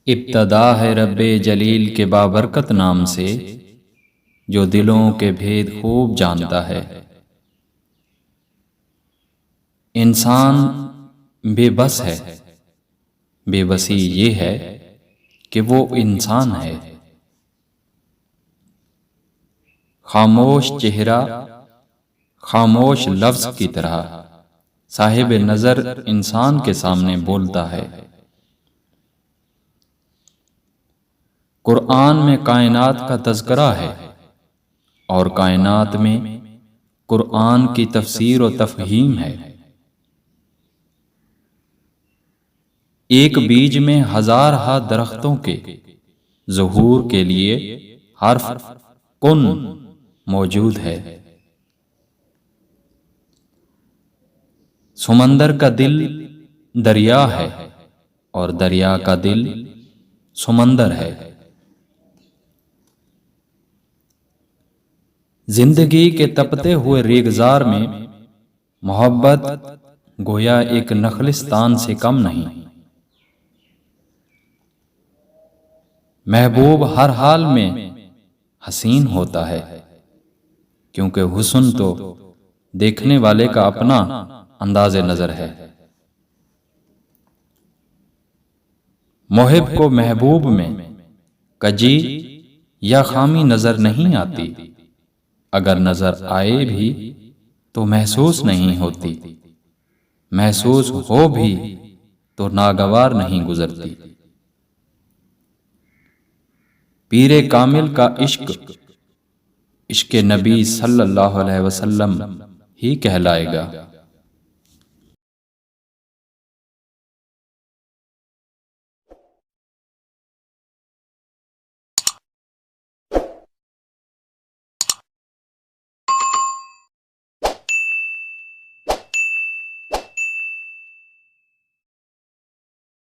इब्तदा है रब्बे जलील के बाबरकत नाम से, जो दिलों के भेद खूब जानता है। इंसान बेबस है, बेबसी ये है कि वो इंसान है। खामोश चेहरा खामोश लफ्ज की तरह साहिब नजर इंसान के सामने बोलता है। कुरान में कायनात का तज़किरा है और कायनात में कुरान की तफसीर और तफहीम है। एक बीज में हजार हा दरख्तों के ज़हूर के लिए हर्फ कुन मौजूद है। समंदर का दिल दरिया है और दरिया का दिल समंदर है। जिंदगी के तपते हुए रेगजार में मोहब्बत गोया एक नखलिस्तान से कम नहीं। महबूब हर हाल में हसीन होता है, क्योंकि हुस्न तो देखने वाले का अपना अंदाज़े नजर है। मोहिब को महबूब में कजी या खामी नजर नहीं आती, अगर नजर आए भी तो महसूस नहीं होती, महसूस हो भी तो नागवार नहीं गुजरती। पीरे कामिल का इश्क इश्क नबी सल्लल्लाहु अलैहि वसल्लम ही कहलाएगा।